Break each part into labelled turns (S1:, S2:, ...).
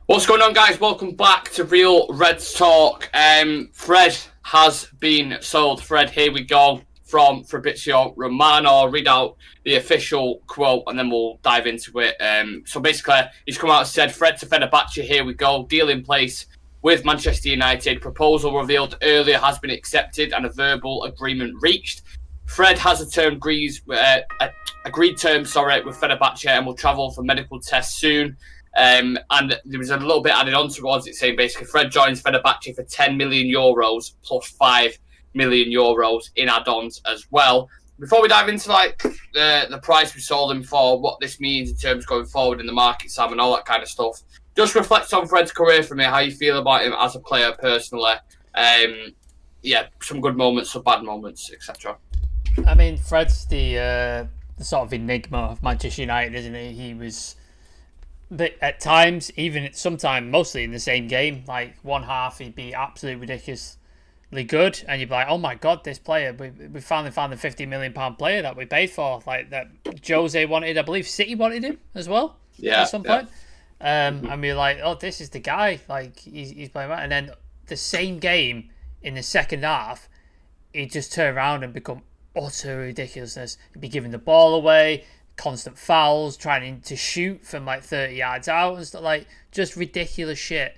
S1: What's going on, guys? Welcome back to Real Reds Talk. Fred has been sold. Fred, here we go from Fabrizio Romano. Read out the official quote and then we'll dive into it. So basically, he's come out and said, Fred to Fenerbahce, here we go. Deal in place with Manchester United. Proposal revealed earlier has been accepted and a verbal agreement reached. Fred has agreed terms with Fenerbahce and will travel for medical tests soon. And there was a little bit added on towards it, saying basically Fred joins Fenerbahce for €10 million plus €5 million in add-ons as well. Before we dive into the price we sold him for, what this means in terms of going forward in the market, Sam, and all that kind of stuff, just reflect on Fred's career for me, how you feel about him as a player personally. Some good moments, some bad moments, etc.
S2: I mean, Fred's the sort of enigma of Manchester United, isn't he? He was, at times, sometimes mostly in the same game, like one half he'd be absolutely ridiculously good, and you'd be like, oh my god, this player, we finally found the £50 million player that we paid for, like that Jose wanted. I believe City wanted him as well at some point. And we were like, oh, this is the guy, like he's playing right. And then the same game in the second half, he'd just turn around and become utter ridiculousness. He'd be giving the ball away, constant fouls, trying to shoot from like 30 yards out and stuff, like just ridiculous shit.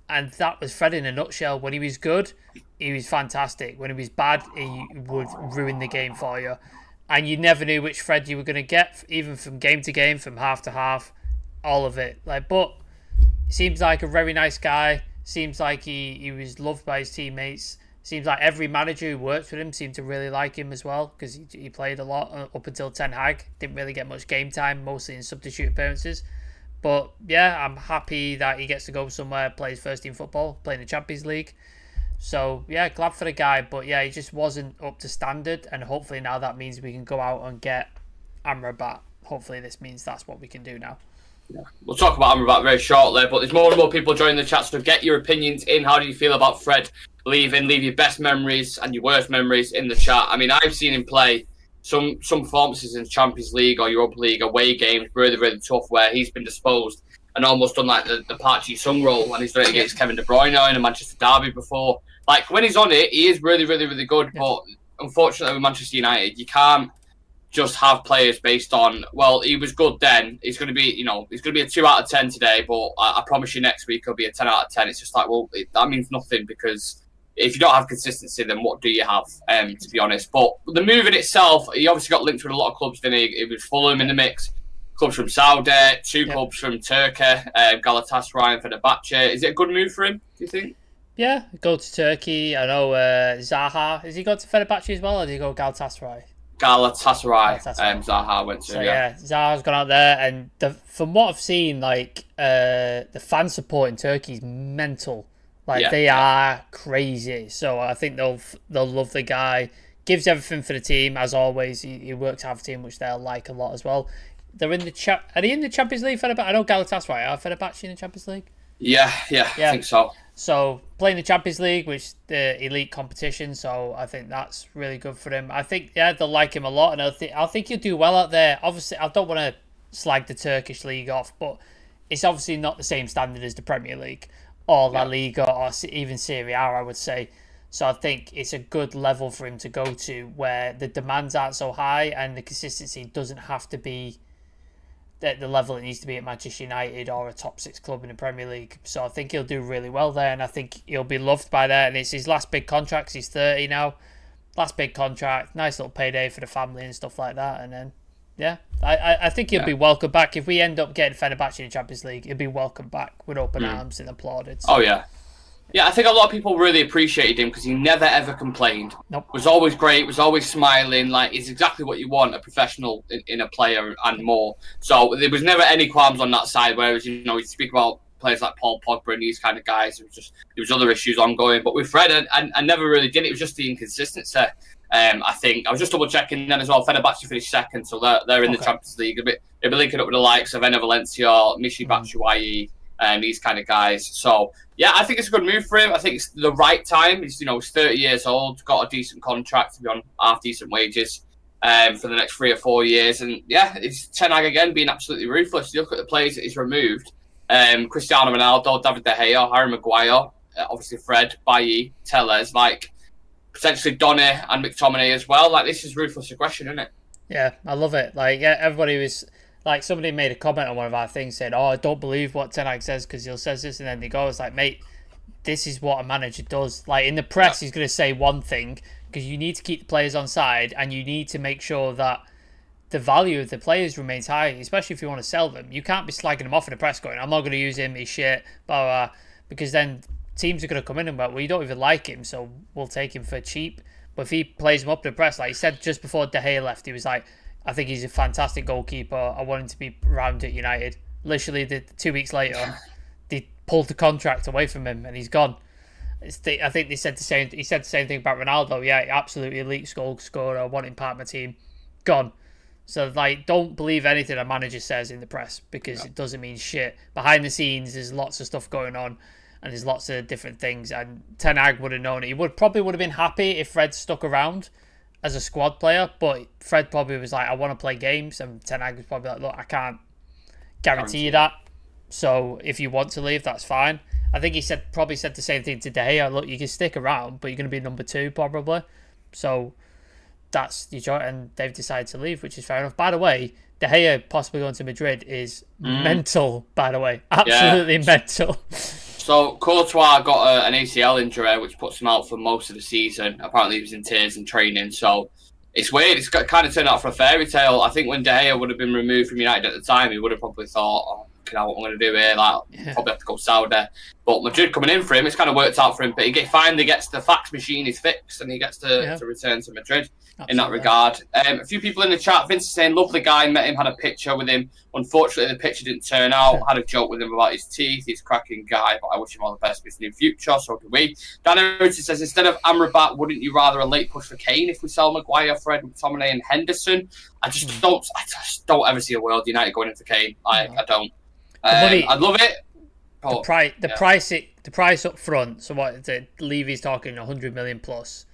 S2: And that was Fred in a nutshell. When he was good, he was fantastic. When he was bad, he would ruin the game for you. And you never knew which Fred you were going to get, even from game to game, from half to half, all of it. But he seems like a very nice guy. Seems like he was loved by his teammates. Seems like every manager who works with him seemed to really like him as well, because he played a lot up until Ten Hag. Didn't really get much game time, mostly in substitute appearances. But yeah, I'm happy that he gets to go somewhere, play his first team football, play in the Champions League. So yeah, glad for the guy. But yeah, he just wasn't up to standard, and hopefully now that means we can go out and get Amrabat. Hopefully this means that's what we can do now.
S1: Yeah. We'll talk about Amrabat very shortly, but there's more and more people joining the chat, so get your opinions in. How do you feel about Fred leaving? Leave your best memories and your worst memories in the chat. I mean, I've seen him play some performances in Champions League or Europa League away games, really, really tough, where he's been disposed and almost done like the Park Ji-sung role, and he's done it against Kevin De Bruyne in a Manchester derby before. Like, when he's on it, he is really, really, really good, but unfortunately with Manchester United, you can't just have players based on, well, he was good then, he's going to be, he's going to be a 2 out of 10 today, but I promise you next week he'll be a 10 out of 10. It's just like, well, that means nothing, because if you don't have consistency, then what do you have, to be honest? But the move in itself, he obviously got linked with a lot of clubs, didn't he? It was Fulham in the mix, clubs from Saudi, two clubs from Turkey, Galatasaray and Fenerbahce. Is it a good move for him, do you think?
S2: Yeah, go to Turkey. I know Zaha, has he gone to Fenerbahce as well, or did he go Galatasaray?
S1: Galatasaray. Zaha went to.
S2: So yeah, Zaha's gone out there, and from what I've seen, like the fan support in Turkey is mental. Like they are crazy. So I think they'll love the guy. Gives everything for the team as always. He works hard for the team, which they'll like a lot as well. They're in the Are they in the Champions League? Fenerbahce? I know Galatasaray are Fenerbahce in the Champions League.
S1: Yeah, I think so.
S2: So playing the Champions League, which the elite competition, so I think that's really good for him. I think they'll like him a lot, and I think he'll do well out there. Obviously, I don't want to slag the Turkish league off, but it's obviously not the same standard as the Premier League or La Liga or even Serie A, I would say. So I think it's a good level for him to go to, where the demands aren't so high and the consistency doesn't have to be at the level it needs to be at Manchester United or a top 6 club in the Premier League. So I think he'll do really well there, and I think he'll be loved by that. And it's his last big contract, 'cause he's 30 now. Last big contract, nice little payday for the family and stuff like that. And then, I think he'll be welcome back. If we end up getting Fenerbahce in the Champions League, he'll be welcome back with open arms and applauded. So.
S1: Oh, yeah. Yeah, I think a lot of people really appreciated him because he never ever complained.
S2: Nope.
S1: Was always great, was always smiling. Like, it's exactly what you want, a professional in a player and more. So there was never any qualms on that side, whereas, you speak about players like Paul Pogba and these kind of guys, there was other issues ongoing. But with Fred, I never really did. It was just the inconsistency. I think I was just double checking then as well. Fenerbahce finished second, so they're in the Champions League. They'll be linking up with the likes of Enner Valencia, Michy Batshuayi, these kind of guys. So yeah, I think it's a good move for him. I think it's the right time. He's 30 years old, got a decent contract to be on half decent wages for the next 3 or 4 years, and yeah, it's Ten Hag again being absolutely ruthless. You look at the players that he's removed. Cristiano Ronaldo, David De Gea, Harry Maguire, obviously Fred, Bailly, Tellez, like potentially Donny and McTominay as well. Like, this is ruthless aggression, isn't it?
S2: Yeah, I love it. Like, yeah, everybody was like, somebody made a comment on one of our things saying, "Oh, I don't believe what Ten Hag says because he'll says this," and then they go, "It's like, mate, this is what a manager does." Like, in the press, he's going to say one thing because you need to keep the players on side and you need to make sure that the value of the players remains high, especially if you want to sell them. You can't be slagging them off in the press going, "I'm not going to use him, he's shit," blah, blah, blah, because then teams are going to come in and go, "Well, you don't even like him, so we'll take him for cheap." But if he plays him up to the press, like he said just before De Gea left, he was like, "I think he's a fantastic goalkeeper. I want him to be around at United." Literally, 2 weeks later, they pulled the contract away from him and he's gone. I think they said the same. He said the same thing about Ronaldo. Yeah, absolutely elite goal scorer. Wanting part of my team, gone. So, like, don't believe anything a manager says in the press because it doesn't mean shit. Behind the scenes, there's lots of stuff going on and there's lots of different things. And Ten Hag would have known it. He probably would have been happy if Fred stuck around as a squad player, but Fred probably was like, "I want to play games," and Ten Hag was probably like, "Look, I can't guarantee you that. So if you want to leave, that's fine." I think he probably said the same thing to De Gea. "Look, you can stick around, but you're going to be number 2 probably. So that's your choice," and they've decided to leave, which is fair enough. By the way, De Gea possibly going to Madrid is mental. By the way, absolutely mental.
S1: So Courtois got an ACL injury, which puts him out for most of the season. Apparently, he was in tears in training. So it's weird. It's kind of turned out for a fairy tale. I think when De Gea would have been removed from United at the time, he would have probably thought, "Oh, you know what I'm going to do here? Like, probably have to go Saudi." But Madrid coming in for him, it's kind of worked out for him. But he finally gets the fax machine is fixed, and he gets to return to Madrid. Absolutely. In that regard. A few people in the chat, Vince is saying, "Lovely guy, met him, had a picture with him. Unfortunately, the picture didn't turn out. Had a joke with him about his teeth. He's a cracking guy, but I wish him all the best with his new future. So do we." Dan Heritage says, "Instead of Amrabat, wouldn't you rather a late push for Kane if we sell Maguire, Fred, McTominay and Henderson?" I just don't ever see a world United going in for Kane. I don't. I'd love it.
S2: The price up front. So what is it? Levy's talking 100 million plus.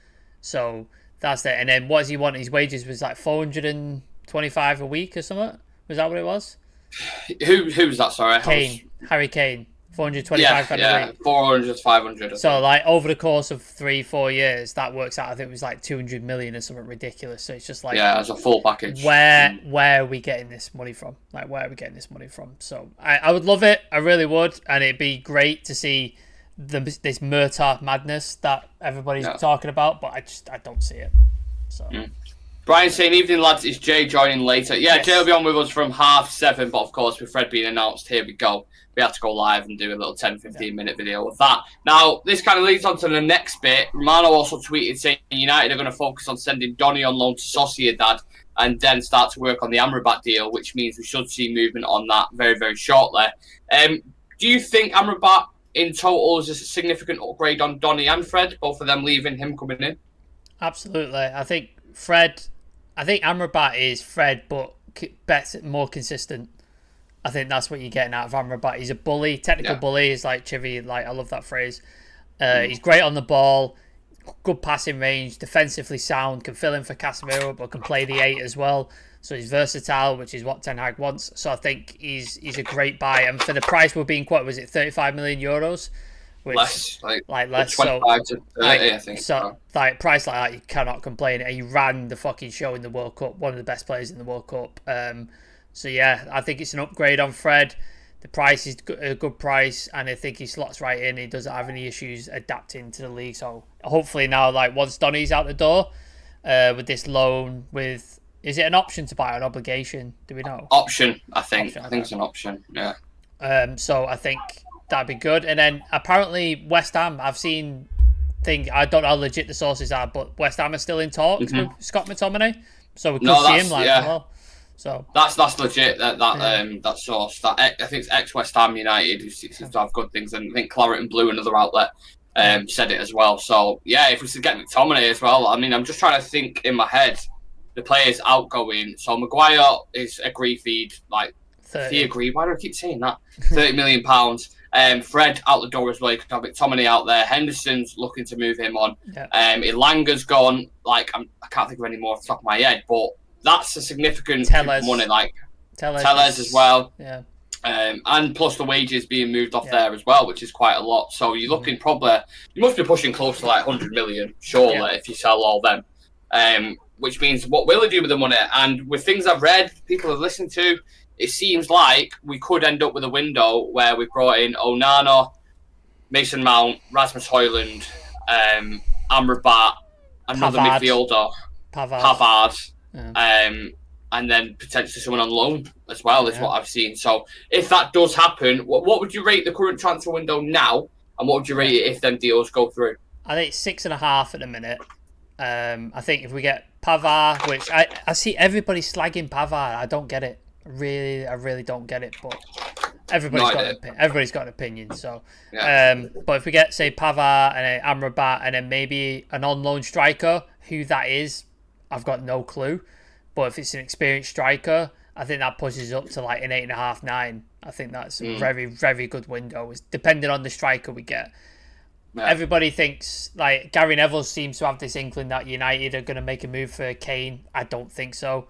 S2: So that's it. And then what does he want? His wages was like 425 a week or something. Was that what it was?
S1: Who's that? Sorry,
S2: Harry Kane. 425 a week.
S1: 400, 500.
S2: So like over the course of 3-4 years, that works out. I think it was like 200 million or something ridiculous. So it's just like,
S1: as a full package.
S2: Where are we getting this money from? Like, where are we getting this money from? So I would love it. I really would, and it'd be great to see this Murtaugh madness that everybody's talking about. But I don't see it. So.
S1: Brian saying, "Evening lads, is Jay joining later?" Yeah, Jay will be on with us from 7:30, but of course with Fred being announced, here we go. We had to go live and do a little 10-15 minute video with that. Now, this kind of leads on to the next bit. Romano also tweeted saying United are going to focus on sending Donny on loan to Sociedad and then start to work on the Amrabat deal, which means we should see movement on that very, very shortly. Do you think Amrabat in total is a significant upgrade on Donny and Fred, both of them leaving, him coming in?
S2: Absolutely. I think Amrabat is Fred, but better, more consistent. I think that's what you're getting out of Amrabat. He's a bully, technical bully. He's like Chivy, like I love that phrase. He's great on the ball, good passing range, defensively sound, can fill in for Casemiro, but can play the 8 as well. So he's versatile, which is what Ten Hag wants. So I think he's a great buy. And for the price we're being quoted, was it 35 million euros? Which,
S1: less,
S2: less.
S1: 25 to 30, I think.
S2: So, like, price like that, you cannot complain. He ran the fucking show in the World Cup, one of the best players in the World Cup. So, yeah, I think it's an upgrade on Fred. The price is a good price, and I think he slots right in. He doesn't have any issues adapting to the league. So, hopefully now, like, once Donny's out the door, with this loan, is it an option to buy or an obligation? Do we know?
S1: Option, I think. I think it's an option, yeah.
S2: So, I think that'd be good. And then, apparently, West Ham, I've seen I don't know how legit the sources are, but West Ham are still in talks with Scott McTominay. So, we could see him as well. So
S1: that's legit. That source. I think it's ex West Ham United who seems to have good things, and I think Claret and Blue, another outlet, said it as well. So yeah, if we should get McTominay as well. I mean, I'm just trying to think in my head the players outgoing. So Maguire is agreed, like 30. He agreed. Why do I keep saying that? £30 million. Fred out the door as well. You could have McTominay out there. Henderson's looking to move him on. Ilanga's gone. Like I can't think of any more off the top of my head, but that's a significant money. Like Tellez as well.
S2: Yeah.
S1: And plus the wages being moved off there as well, which is quite a lot. So you're looking you must be pushing close to like 100 million, surely, if you sell all them. Which means what will they do with the money? And with things I've read, people have listened to, it seems like we could end up with a window where we brought in Onana, Mason Mount, Rasmus Højlund, Amrabat, another midfielder, Pavard, and then potentially someone on loan as well, is what I've seen. So if that does happen, what would you rate the current transfer window now, and what would you rate it if them deals go through?
S2: I think it's 6.5 at the minute. I think if we get Pavard, which I see everybody slagging Pavard, I don't get it. I really don't get it, but everybody's got an opinion. So, but if we get, say, Pavard and Amrabat and then maybe an on-loan striker, who that is, I've got no clue. But if it's an experienced striker, I think that pushes up to like an 8.5, 9. I think that's a very, very good window. It's depending on the striker we get. Yeah. Everybody thinks, like, Gary Neville seems to have this inkling that United are going to make a move for Kane. I don't think so.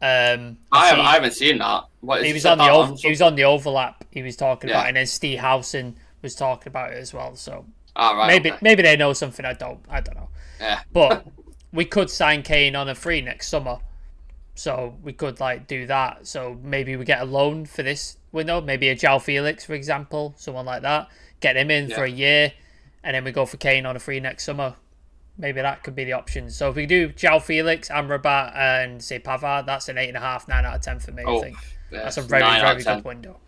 S2: I
S1: haven't seen that.
S2: He was on the overlap. He was talking about it, and then Steve Howson was talking about it as well. So maybe they know something I don't know.
S1: Yeah.
S2: But we could sign Kane on a free next summer. So we could do that. So maybe we get a loan for this window. Maybe a João Felix, for example, someone like that. Get him in for a year, and then we go for Kane on a free next summer. Maybe that could be the option. So if we do João Felix, Amrabat, and say Pavard, that's an 8.5, 9 out of 10 for me. I think that's a very, very good window.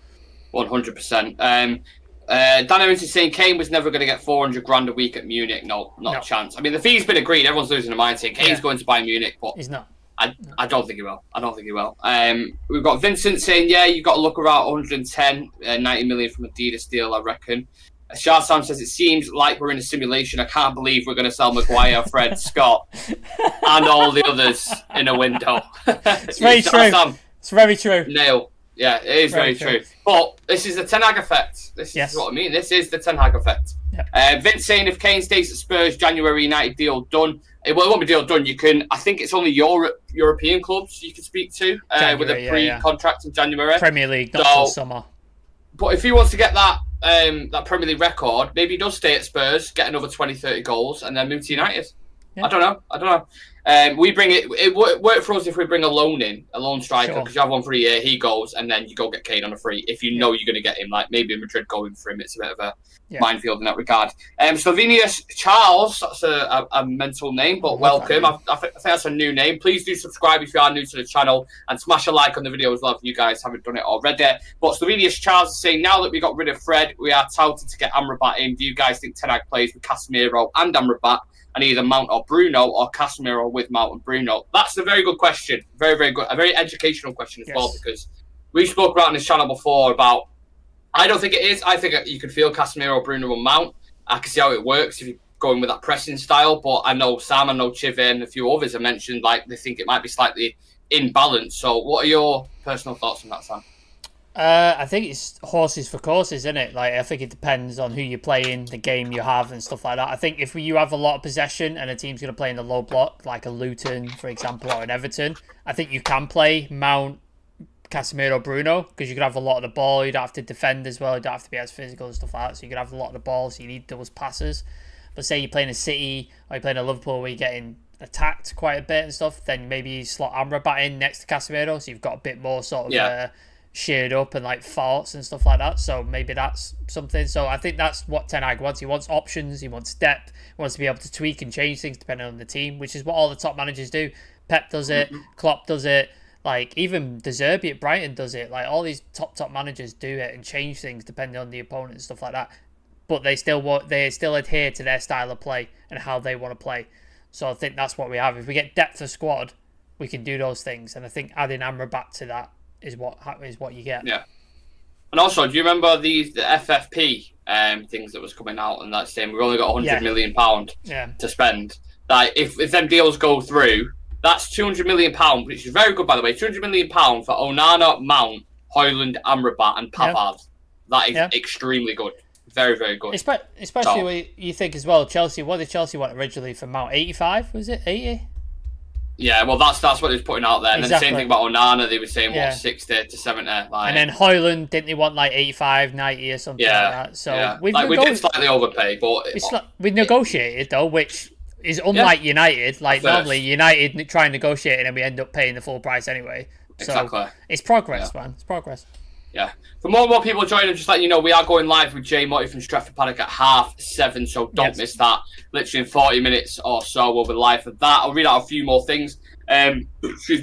S1: 100%. Dan Evans is saying Kane was never going to get 400 grand a week at Munich. No, not a chance. I mean, the fee's been agreed. Everyone's losing their mind saying Kane's going to Bayern Munich, but
S2: he's not.
S1: I don't think he will. We've got Vincent saying, you've got to look around 110, 90 million from Adidas deal, I reckon. Shah Sam says, it seems like we're in a simulation. I can't believe we're going to sell Maguire, Fred, Scott, and all the others in a window.
S2: It's very true. Sam, it's very true.
S1: Nail. Yeah, it is very true. But this is the Ten Hag effect. This is what I mean. This is the Ten Hag effect. Yep. Vince saying, if Kane stays at Spurs, January United deal done. It won't be deal done. You can. I think it's only European clubs you can speak to with a pre-contract in January.
S2: Premier League, not till summer.
S1: But if he wants to get that Premier League record, maybe he does stay at Spurs, get another 20, 30 goals, and then move to United. Yeah. I don't know. We bring it work for us if we bring a loan striker, because you have one for a year, he goes, and then you go get Kane on a free. If you know you're going to get him, like maybe Madrid going for him, it's a bit of a minefield in that regard. Slovenius Charles, that's a mental name, but welcome. I think that's a new name. Please do subscribe if you are new to the channel, and smash a like on the video as well if you guys haven't done it already. But Slovenius Charles is saying, now that we got rid of Fred, we are touted to get Amrabat in. Do you guys think Ten Hag plays with Casemiro and Amrabat, and either Mount or Bruno, or Casemiro with Mount and Bruno? That's a very good question. Very, very good. A very educational question as well, because we spoke about on this channel before about, I don't think it is. I think you could feel Casemiro, Bruno and Mount. I can see how it works if you're going with that pressing style, but I know Sam, I know Chive and a few others have mentioned they think it might be slightly imbalanced. So what are your personal thoughts on that, Sam?
S2: I think it's horses for courses, isn't it? I think it depends on who you're playing, the game you have, and stuff like that. I think if you have a lot of possession and a team's going to play in the low block, like a Luton, for example, or an Everton, I think you can play Mount, Casemiro, Bruno, because you could have a lot of the ball. You don't have to defend as well. You don't have to be as physical and stuff like that. So you could have a lot of the ball, so you need those passes. But say you're playing a City or you're playing a Liverpool where you're getting attacked quite a bit and stuff, then maybe you slot Amrabat in next to Casemiro, so you've got a bit more sort of sheared up and thoughts and stuff like that. So maybe that's something. So I think that's what Ten Hag wants. He wants options, he wants depth, he wants to be able to tweak and change things depending on the team, which is what all the top managers do. Pep does it, Klopp does it, even De Zerbi at Brighton does it. All these top managers do it and change things depending on the opponent and stuff like that. But they still adhere to their style of play and how they want to play. So I think that's what we have. If we get depth of squad, we can do those things. And I think adding Amrabat to that is what you get. Yeah.
S1: And also, do you remember the FFP things that was coming out and that saying we've only got £100 million to spend? If them deals go through, that's £200 million, which is very good, by the way. £200 million for Onana, Mount, Højlund, Amrabat, and Pavard. That is extremely good. Very, very good.
S2: Especially when you think as well, Chelsea. What did Chelsea want originally for Mount? 85? Was it 80?
S1: Yeah, well, that's what he was putting out there. And then the same thing about Onana, they were saying, 60 to 70. Like,
S2: and then Højlund, didn't he want like 85, 90 or something like that? So
S1: we did slightly overpay, but...
S2: we negotiated, though, which is unlike United. Like, normally United try and negotiate and then we end up paying the full price anyway. So
S1: exactly.
S2: It's progress, man. It's progress.
S1: Yeah. For more and more people joining, just letting you know, we are going live with Jay Motti from Stretford Paddock at 7:30, so don't miss that. Literally in 40 minutes or so, we'll be live for that. I'll read out a few more things.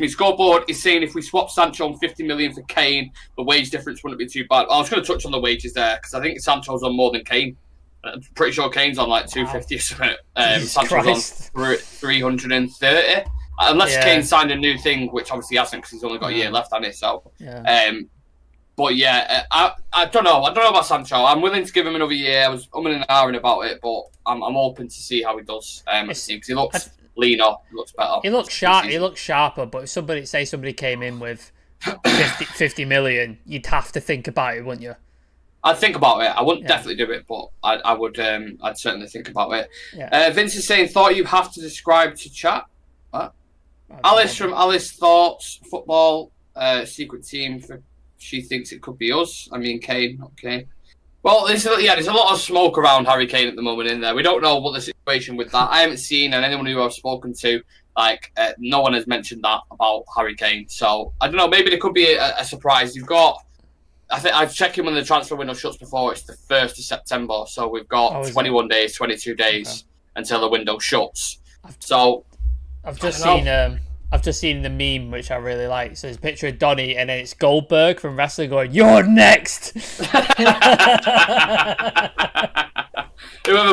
S1: Scoreboard is saying if we swap Sancho on 50 million for Kane, the wage difference wouldn't be too bad. I was going to touch on the wages there, because I think Sancho's on more than Kane. I'm pretty sure Kane's on like 250 or something. Sancho's on 330. Unless Kane signed a new thing, which obviously he hasn't, because he's only got a year left on it. So, but I don't know. I don't know about Sancho. I'm willing to give him another year. I was umming and ahhing about it, but I'm open to see how he does. Because he looks leaner, he looks better.
S2: He looks sharp. He looks sharper. But if somebody came in with 50 million, you'd have to think about it, wouldn't you?
S1: I'd think about it. I wouldn't definitely do it, but I would. I'd certainly think about it. Yeah. Vince is saying, thought you have to describe to chat. What? Alice from Alice Thoughts Football secret team. She thinks it could be us. I mean, Kane, not Kane. Well, there's a lot of smoke around Harry Kane at the moment in there. We don't know what the situation with that. I haven't seen, and anyone who I've spoken to, no one has mentioned that about Harry Kane. So I don't know. Maybe there could be a surprise. You've got. I think I've checked in when the transfer window shuts before. It's the 1st of September, so we've got 21 days, 22 days until the window shuts.
S2: I've just seen the meme, which I really like. So it's a picture of Donny, and then it's Goldberg from wrestling going, "You're next."
S1: Whoever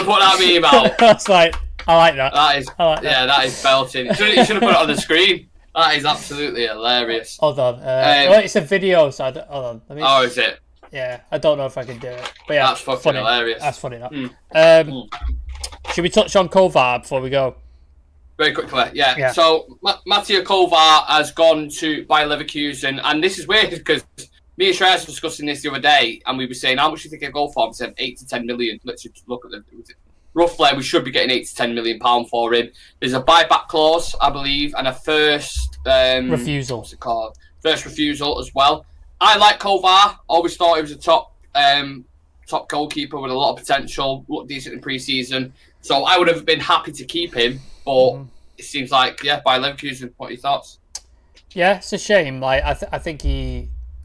S1: put that meme out.
S2: I was like, I like that.
S1: That is belting. You should have put it on the screen. That is absolutely hilarious.
S2: Hold on. It's a video, so hold on.
S1: Is it?
S2: Yeah, I don't know if I can do it. But yeah,
S1: that's fucking hilarious.
S2: That's funny. Should we touch on Kovar before we go?
S1: Very quickly, yeah. So Mattia Kovar has gone to Bayer Leverkusen, and this is weird because me and Shreyas were discussing this the other day, and we were saying how much do you think he'll go for? We said 8 to 10 million. Let's just look at roughly, we should be getting 8 to 10 million pound for him. There's a buyback clause, I believe, and a first
S2: refusal.
S1: What's it called? First refusal as well. I like Kovar. Always thought he was a top goalkeeper with a lot of potential. Looked decent in pre-season, so I would have been happy to keep him. But it seems like Bayer Leverkusen. What are your thoughts?
S2: Yeah, it's a shame. Like I think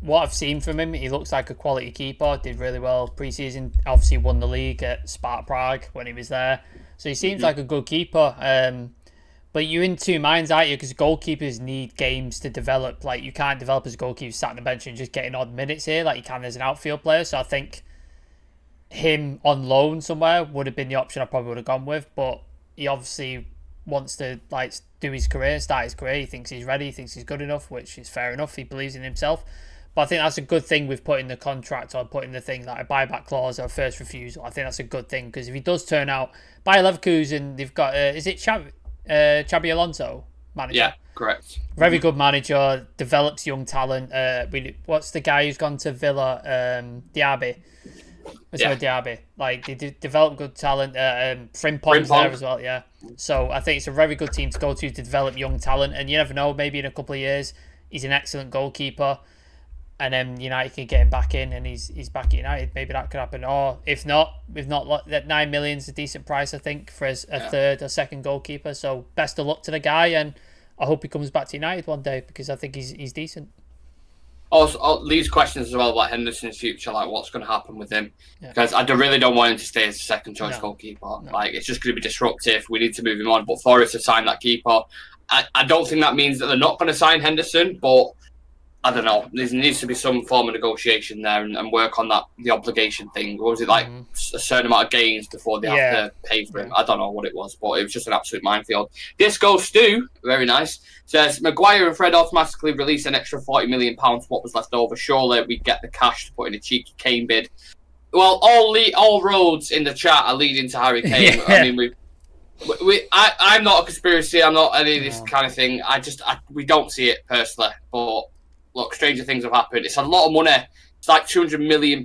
S2: what I've seen from him, he looks like a quality keeper. Did really well pre-season. Obviously won the league at Sparta Prague when he was there. So he seems like a good keeper. But you're in two minds, aren't you? Because goalkeepers need games to develop. Like you can't develop as a goalkeeper sat on the bench and just getting odd minutes here like you can as an outfield player. So I think him on loan somewhere would have been the option I probably would have gone with. But he obviously wants to do his career, start his career. He thinks he's ready, he thinks he's good enough, which is fair enough. He believes in himself. But I think that's a good thing with putting the contract or putting the thing like a buyback clause or a first refusal. I think that's a good thing because if he does turn out, Bayer Leverkusen, they've got is it Xabi Alonso manager?
S1: Yeah, correct.
S2: Very good manager, develops young talent. What's the guy who's gone to Villa? Diaby. Diaby. Like they develop good talent. Frimpong's there as well. Yeah. So I think it's a very good team to go to develop young talent. And you never know, maybe in a couple of years he's an excellent goalkeeper, and then United can get him back in, and he's back at United. Maybe that could happen. Or if not, that 9 million is a decent price, I think, for a third or second goalkeeper. So best of luck to the guy, and I hope he comes back to United one day because I think he's decent.
S1: Also, these questions as well about Henderson's future, like what's going to happen with him, because I really don't want him to stay as a second choice goalkeeper. No. Like it's just going to be disruptive. We need to move him on. But for us to sign that keeper, I don't think that means that they're not going to sign Henderson. But I don't know. There needs to be some form of negotiation there and work on the obligation thing. Or was it like a certain amount of gains before they have to pay for him? I don't know what it was, but it was just an absolute minefield. Disco Stu, very nice, says Maguire and Fred automatically release an extra £40 million. What was left over? Surely we get the cash to put in a cheeky Kane bid. Well, all roads in the chat are leading to Harry Kane. I mean, I'm not a conspiracy. I'm not any of this kind of thing. We don't see it personally, but. Look, stranger things have happened. It's a lot of money. It's like £200 million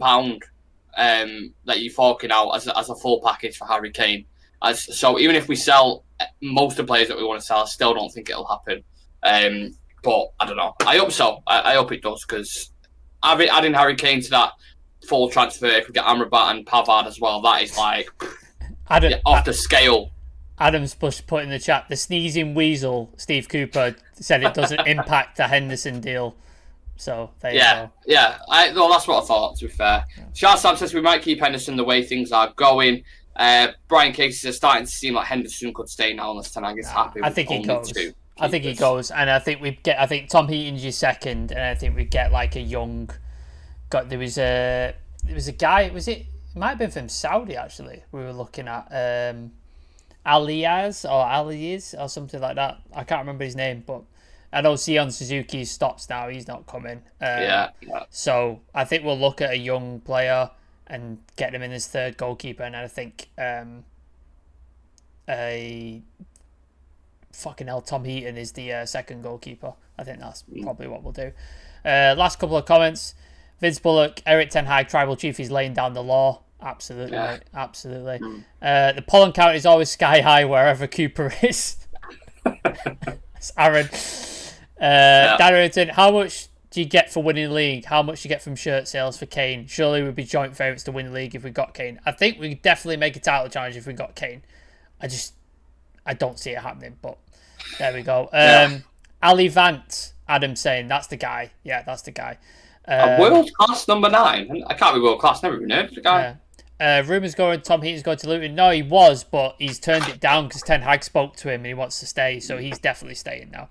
S1: that you're forking out as a full package for Harry Kane. So even if we sell most of the players that we want to sell, I still don't think it'll happen. But I don't know. I hope so. I hope it does, because adding Harry Kane to that full transfer, if we get Amrabat and Pavard as well, that is like off the scale.
S2: Adam's put in the chat, the sneezing weasel, Steve Cooper, said it doesn't impact the Henderson deal. So there you go.
S1: Yeah. No, that's what I thought, to be fair. Charles Sam says we might keep Henderson the way things are going. Brian Casey says starting to seem like Henderson could stay now unless Ten Hag is happy.
S2: I think he goes. I think he goes, and I think I think Tom Heaton's your second, and I think we get like a young. There was a guy. It might have been from Saudi actually. We were looking at Alias or something like that. I can't remember his name, but I know Sion Suzuki stops now. He's not coming. So I think we'll look at a young player and get him in his third goalkeeper, and I think Tom Heaton is the second goalkeeper. I think that's probably what we'll do. Last couple of comments. Vince Bullock, Eric Ten Hag, tribal chief, is laying down the law. Absolutely, mate. Absolutely. The pollen count is always sky high wherever Cooper is. It's Aaron. Darrington, how much do you get for winning the league? How much do you get from shirt sales for Kane? Surely we'd be joint favourites to win the league if we got Kane. I think we could definitely make a title challenge if we got Kane. I don't see it happening, but there we go. Ali Vant, Adam saying, that's the guy. Yeah, that's the guy.
S1: World class number 9. I can't be world class. Never even heard of the guy.
S2: Rumours going Tom Heaton's going to Luton. No, he was, but he's turned it down because Ten Hag spoke to him and he wants to stay, so he's definitely staying now.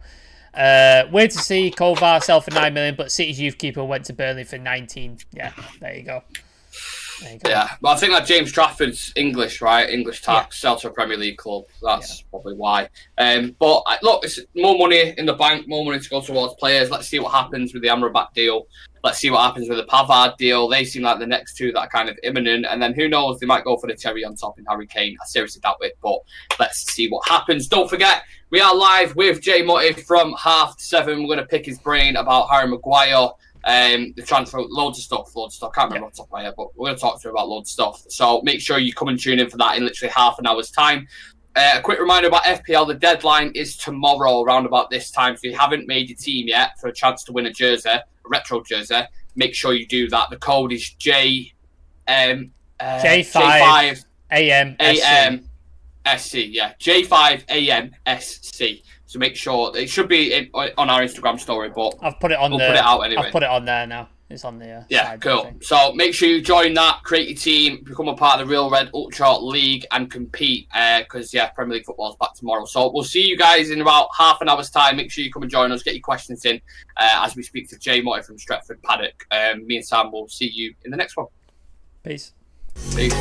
S2: Weird to see Kovar sell for 9 million, but City's youth keeper went to Burnley for 19. Yeah, there you go.
S1: Yeah, but I think that James Trafford's English, right? English tax, sell to a Premier League club. That's probably why. But look, it's more money in the bank, more money to go towards players. Let's see what happens with the Amrabat deal. Let's see what happens with the Pavard deal. They seem like the next two that are kind of imminent. And then who knows, they might go for the cherry on top in Harry Kane. I seriously doubt it, but let's see what happens. Don't forget, we are live with Jay Mutty from 7:30. We're going to pick his brain about Harry Maguire. The transfer, loads of stuff. Can't remember off the top of my head, but we're going to talk to you about loads of stuff. So make sure you come and tune in for that in literally half an hour's time. A quick reminder about FPL, the deadline is tomorrow around about this time. So if you haven't made your team yet for a chance to win a jersey, a retro jersey, make sure you do that. The code is J5 AMSC. Yeah, J5 AMSC. So make sure it should be on our Instagram story, but
S2: I've put it on. We'll
S1: put it out anyway.
S2: I've put it on there now. It's on the side,
S1: cool. So make sure you join that, create your team, become a part of the Real Red Ultra League, and compete. Because Premier League football is back tomorrow. So we'll see you guys in about half an hour's time. Make sure you come and join us. Get your questions in as we speak to Jay Mutty from Stretford Paddock. Me and Sam will see you in the next one.
S2: Peace.
S1: Peace.